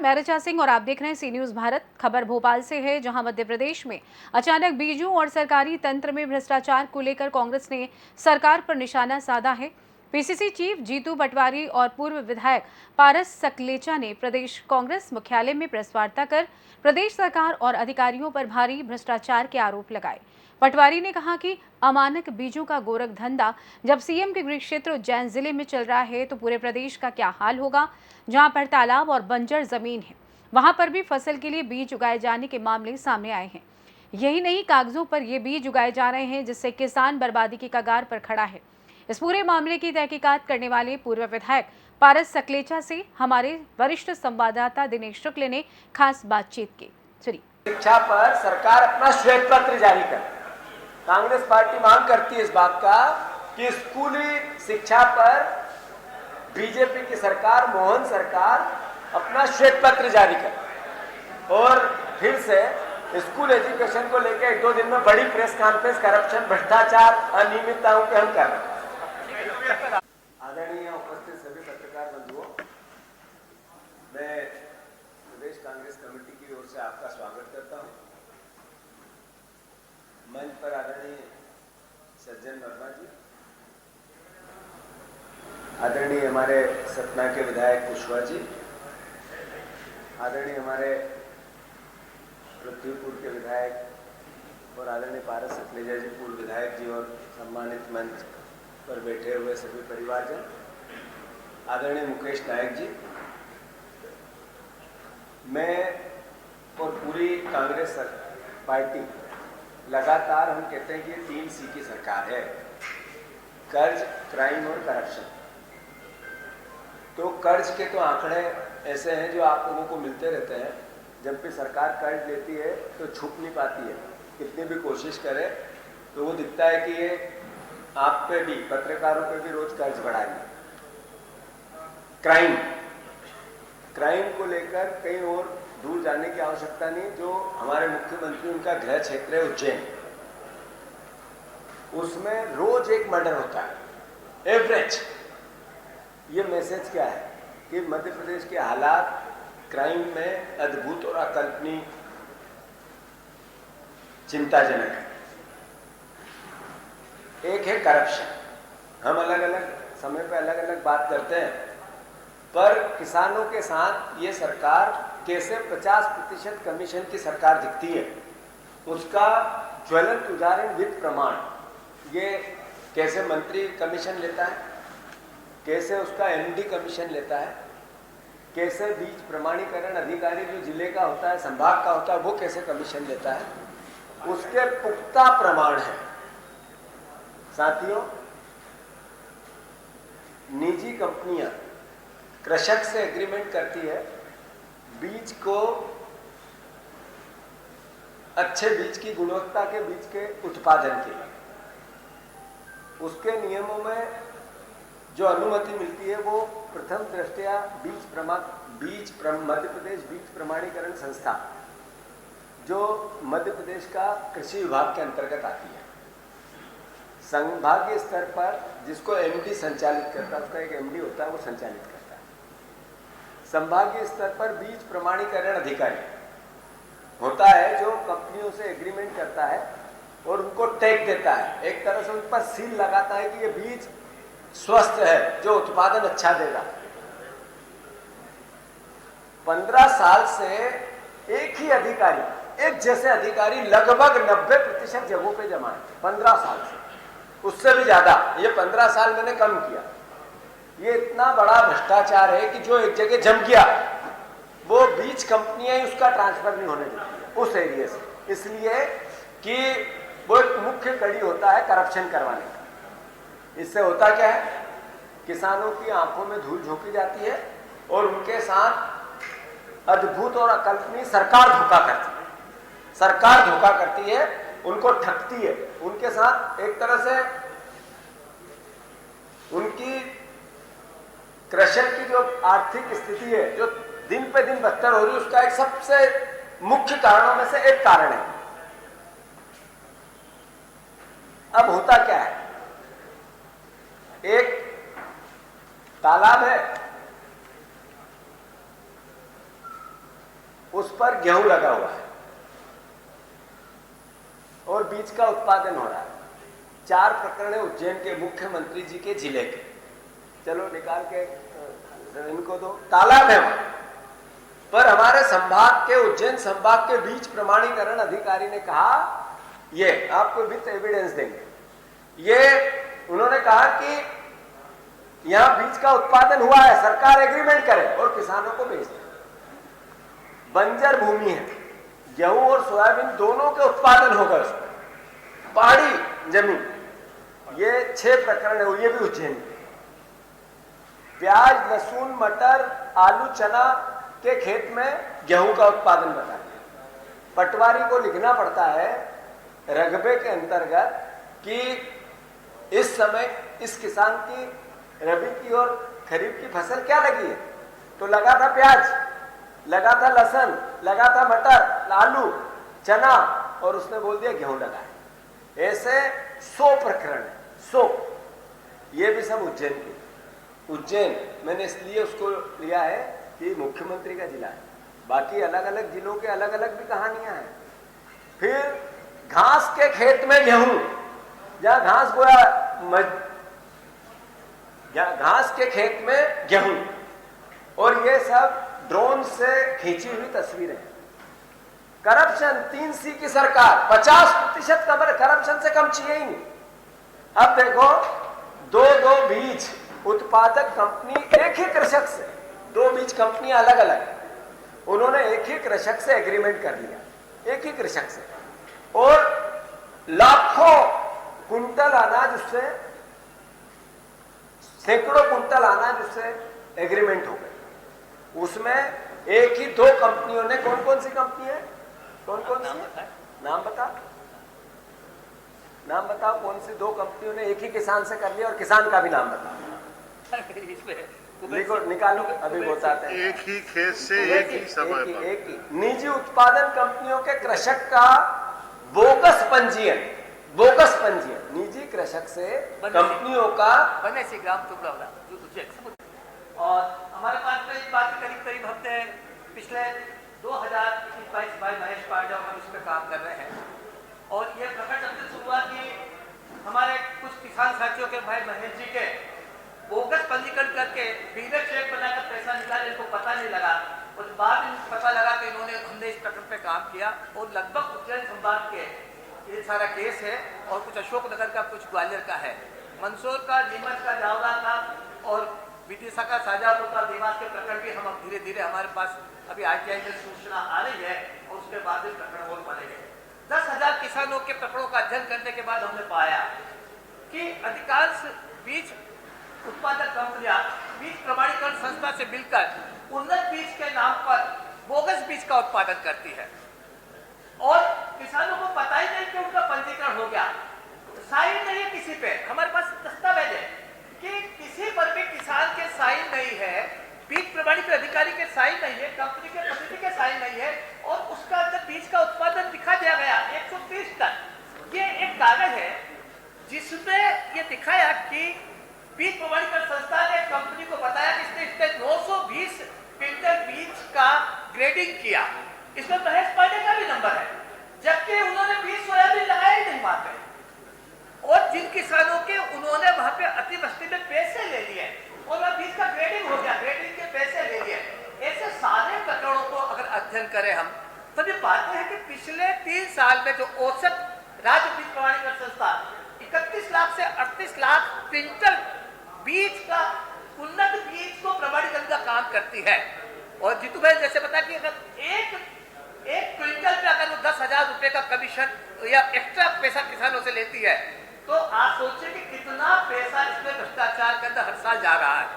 मैं ऋचा सिंह और आप देख रहे हैं सी न्यूज भारत। खबर भोपाल से है, जहां मध्य प्रदेश में अचानक बीजू और सरकारी तंत्र में भ्रष्टाचार को लेकर कांग्रेस ने सरकार पर निशाना साधा है। पीसीसी चीफ जीतू पटवारी और पूर्व विधायक पारस सकलेचा ने प्रदेश कांग्रेस मुख्यालय में प्रेस वार्ता कर प्रदेश सरकार और अधिकारियों पर भारी भ्रष्टाचार के आरोप लगाए। पटवारी ने कहा कि अमानक बीजों का गोरख धंधा जब सीएम के गृह क्षेत्र उज्जैन जिले में चल रहा है तो पूरे प्रदेश का क्या हाल होगा। जहां पर तालाब और बंजर जमीन है, वहां पर भी फसल के लिए बीज उगाए जाने के मामले सामने आए हैं। यही नहीं, कागजों पर ये बीज उगाए जा रहे हैं, जिससे किसान बर्बादी की कगार पर खड़ा है। इस पूरे मामले की तहकीकात करने वाले पूर्व विधायक पारस सकलेचा से हमारे वरिष्ठ संवाददाता दिनेश शुक्ल ने खास बातचीत की। सुनिए। शिक्षा पर सरकार अपना श्वेत पत्र जारी करे। कांग्रेस पार्टी मांग करती है इस बात का कि स्कूली शिक्षा पर बीजेपी की सरकार, मोहन सरकार अपना श्वेत पत्र जारी करे और फिर से स्कूल एजुकेशन को लेकर एक दो दिन में बड़ी प्रेस कॉन्फ्रेंस करप्शन, भ्रष्टाचार, अनियमितताओं पे हम कर रहे हैं। आदरणीय उपस्थित सभी पत्रकार बंधुओं, मैं प्रदेश कांग्रेस कमेटी की ओर से आपका स्वागत करता हूं। मंच पर आदरणीय सज्जन वर्मा जी, आदरणीय हमारे सतना के विधायक कुशवाहा जी, आदरणीय हमारे पृथ्वीपुर के विधायक और आदरणीय पारस सकलेचा जी पूर्व विधायक जी, और सम्मानित मंच पर बैठे हुए सभी परिवारजन, आदरणीय मुकेश नायक जी, मैं और पूरी कांग्रेस पार्टी लगातार हम कहते हैं कि ये 3C की सरकार है, कर्ज, क्राइम और करप्शन। तो कर्ज के तो आंकड़े ऐसे हैं जो आप लोगों को मिलते रहते हैं। जब भी सरकार कर्ज लेती है तो छुप नहीं पाती है, कितनी भी कोशिश करे तो वो दिखता है कि ये आप पे भी, पत्रकारों पे भी रोज कर्ज बढ़ाएगी। क्राइम को लेकर कहीं और दूर जाने की आवश्यकता नहीं। जो हमारे मुख्यमंत्री, उनका गृह क्षेत्र है उज्जैन, उसमें रोज एक मर्डर होता है एवरेज। ये मैसेज क्या है कि मध्य प्रदेश के हालात क्राइम में अद्भुत और अकल्पनीय, चिंताजनक है। एक है करप्शन। हम अलग अलग समय पर अलग अलग बात करते हैं, पर किसानों के साथ ये सरकार कैसे 50% कमीशन की सरकार दिखती है, उसका ज्वलंत उदाहरण विद प्रमाण। ये कैसे मंत्री कमीशन लेता है, कैसे उसका एमडी कमीशन लेता है, कैसे बीज प्रमाणीकरण अधिकारी जो जिले का होता है, संभाग का होता है, वो कैसे कमीशन लेता है, उसके पुख्ता प्रमाण है। साथियों, निजी कंपनियां कृषक से एग्रीमेंट करती है बीज को, अच्छे बीज की गुणवत्ता के बीज के उत्पादन के लिए। उसके नियमों में जो अनुमति मिलती है वो प्रथम दृष्टया मध्य प्रदेश बीज प्रमाणीकरण संस्था, जो मध्य प्रदेश का कृषि विभाग के अंतर्गत आती है। संभागीय स्तर पर जिसको एमडी संचालित करता है, उसका एक एमडी होता है, वो संचालित करता है। संभागीय स्तर पर बीज प्रमाणीकरण अधिकारी होता है, जो कंपनियों से एग्रीमेंट करता है और उनको टैग देता है, एक तरह से उन पर सील लगाता है कि ये बीज स्वस्थ है, जो उत्पादन अच्छा देगा। 15 साल से एक ही अधिकारी, एक जैसे अधिकारी लगभग 90% जगहों पे जमा है। 15 साल से, उससे भी ज्यादा। ये 15 साल मैंने कम किया। ये इतना बड़ा भ्रष्टाचार है कि जो एक जगह जम गया, वो बीज कंपनियां उसका ट्रांसफर नहीं होने देती उस एरिया से, इसलिए कि वो एक मुख्य कड़ी होता है करप्शन करवाने का। इससे होता क्या है, किसानों की आंखों में धूल झोंकी जाती है और उनके साथ अद्भुत और अकल्पनीय सरकार धोखा करती है। सरकार धोखा करती है, उनको ठगती है, उनके साथ एक तरह से उनकी कृषक की जो आर्थिक स्थिति है, जो दिन पे दिन बदतर हो रही है, उसका एक सबसे मुख्य कारणों में से एक कारण है। अब होता क्या है, एक तालाब है, पर गेहूं लगा हुआ है और बीज का उत्पादन हो रहा है। 4 प्रकरण है उज्जैन के मुख्यमंत्री जी के जिले के, चलो निकाल के इनको दो, तालाब है वहां पर। हमारे संभाग के, उज्जैन संभाग के बीज प्रमाणीकरण अधिकारी ने कहा, ये आपको विथ एविडेंस देंगे, ये उन्होंने कहा कि यहां बीज का उत्पादन हुआ है, सरकार एग्रीमेंट करे और किसानों को बेच दे। बंजर भूमि है, गेहूं और सोयाबीन दोनों के उत्पादन होगा उसमें, पहाड़ी जमीन। ये 6 प्रकरण है, ये भी उज्जैन के। प्याज, लहसुन, मटर, आलू, चना के खेत में गेहूं का उत्पादन बता दिया। पटवारी को लिखना पड़ता है रकबे के अंतर्गत कि इस समय इस किसान की रबी की और खरीफ की फसल क्या लगी है, तो लगा था प्याज, लगा था लहसुन, लगा था मटर, आलू, चना, और उसने बोल दिया गेहूं लगा है। ऐसे 100 प्रकरण है, 100। ये भी सब उज्जैन के। उज्जैन मैंने इसलिए उसको लिया है कि मुख्यमंत्री का जिला है, बाकी अलग अलग जिलों के अलग अलग भी कहानियां हैं। फिर घास के खेत में गेहूं, जहां घास बोया, घास के खेत में गेहूं, और ये सब ड्रोन से खींची हुई तस्वीरें। करप्शन, 3C की सरकार, 50% करप्शन से कम चाहिए ही नहीं। अब देखो, दो बीज उत्पादक कंपनी, एक ही कृषक से, 2 बीज कंपनियां अलग अलग, उन्होंने एक ही कृषक से एग्रीमेंट कर लिया, एक ही कृषक से, और लाखों कुंटल अनाज उससे, सैकड़ों कुंटल अनाज उससे एग्रीमेंट हो गए। उसमें एक ही 2 कंपनियों ने, कौन कौन सी कंपनी है, कौन कौन सी, नाम बताओ कौन सी 2 कंपनियों ने एक ही किसान से कर लिया, और किसान का भी नाम बताओ। निकालो, अभी बताते हैं। एक ही खेत से एक ही समय पर। एक ही निजी उत्पादन कंपनियों के कृषक का बोगस पंजीयन, निजी कृषक से कंपनियों का और हमारे पास में इस बात के करीब हफ्ते पिछले 2021-22 भाई महेश पांडे हम इस पर काम कर रहे हैं, और ये प्रकट हमसे शुरुआत की हमारे कुछ किसान साथियों के, भाई महेश जी के बोगस पंजीकरण करके बीगर चेक बनाकर पैसा निकाले, इनको पता नहीं लगा, और बाद में पता लगा कि हमने इस प्रकरण पे काम किया, और लगभग उज्जैन संभाग के ये सारा केस है, और कुछ अशोकनगर का, कुछ ग्वालियर का है, मंदसौर का, नीमच का, जावरा का, और विदिशा का, शाजापुर का, देवास के प्रकरण भी हम धीरे धीरे हमारे पास अभी ITI में सूचना आ रही है, और उसके बाद भी प्रकरण और बनेंगे। 10,000 किसानों के प्रकरणों का अध्ययन करने के बाद हमने पाया कि अधिकांश बीज उत्पादक कंपनियां बीज प्रमाणीकरण संस्था से मिलकर उन्नत बीज के नाम पर बोगस बीज का उत्पादन करती है, और किसानों को पता ही नहीं कि उनका पंजीकरण हो गया, साइन नहीं है किसी पे। हमारे पास दस्तावेज है कि किसी पर भी किसान के साइन नहीं है, बीज प्रमाणीकरण अधिकारी के साइन नहीं है, कंपनी के प्रतिनिधि के साइन नहीं है, और उसका जब बीज का उत्पादन दिखा दिया गया 130 टन, ये एक कागज है जिसमें ये दिखाया कि बीज प्रमाणीकरण संस्था ने कंपनी को बताया कि इसने 920 क्विंटल बीज का ग्रेडिंग किया, इसमें महेश पांडे का भी नंबर है, जबकि उन्होंने बीज सोयाबीन लगाया ही नहीं वहां पे, और जिन किसानों के उन्होंने वहां पे अतिवृष्टि में पैसे ले लिए, और वह बीज का ग्रेडिंग हो गया, ग्रेडिंग के पैसे ले लिए। ऐसे सारे प्रकरणों को अगर अध्ययन करें हम, तो ये पाते हैं कि पिछले 3 साल में जो औसत राज्य बीज प्रमाणीकरण संस्था 31 लाख से 38 लाख क्विंटल बीज का, उन्नत बीज को प्रमाणीकरण का काम करती है। और जीतू भाई जैसे बता कि अगर एक क्विंटल पे अगर वो 10,000 रुपए का कमीशन या एक्स्ट्रा पैसा किसानों से लेती है, तो आप सोचिए कि कितना पैसा इसमें भ्रष्टाचार के अंदर हर साल जा रहा है।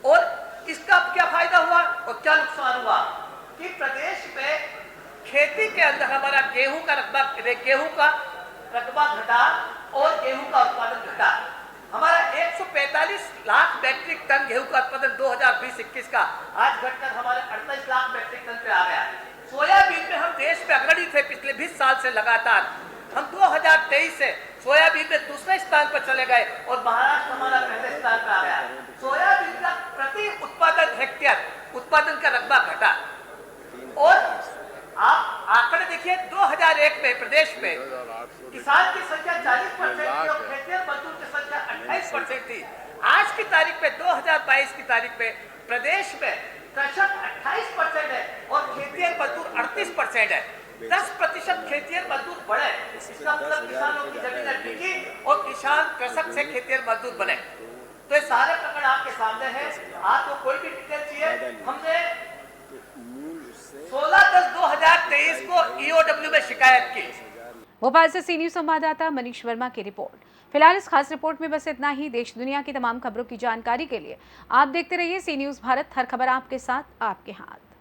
और इसका क्या फायदा हुआ और क्या नुकसान हुआ कि प्रदेश में खेती के अंदर हमारा गेहूं का रकबा घटा और गेहूं का उत्पादन घटा। हमारा 145 लाख मैट्रिक टन गेहूं का उत्पादन 2020-21 का आज घटकर हमारे 38 लाख मैट्रिक टन पे आ गया। सोयाबीन में हम देश में अग्रणी थे पिछले 20 साल से लगातार। हम 2023 से सोयाबीन में दूसरे स्थान पर चले गए और महाराष्ट्र हमारा पहले स्थान पर आ गया। सोयाबीन का प्रति उत्पादन हेक्टेयर उत्पादन का रकबा घटा और देखिए 2001 में प्रदेश में किसान की संख्या 40% थी और खेतिहर मजदूर की संख्या 28% थी। आज की तारीख में 2022 की तारीख में प्रदेश में कृषक 28% है और खेतिहर मजदूर 38% है। 10% खेतिहर मजदूर बढ़े, इसका मतलब किसानों की जमीनें टिकी और किसान कृषक से खेतिहर मजदूर बने। तो ये सारे प्रकरण आपके सामने हैं। आपको कोई भी डिटेल चाहिए, हमने 16/10/2023 को EOW में शिकायत की। भोपाल से सी न्यूज संवाददाता मनीष वर्मा की रिपोर्ट। फिलहाल इस खास रिपोर्ट में बस इतना ही। देश दुनिया की तमाम खबरों की जानकारी के लिए आप देखते रहिए सी न्यूज भारत। हर खबर आपके साथ, आपके हाथ।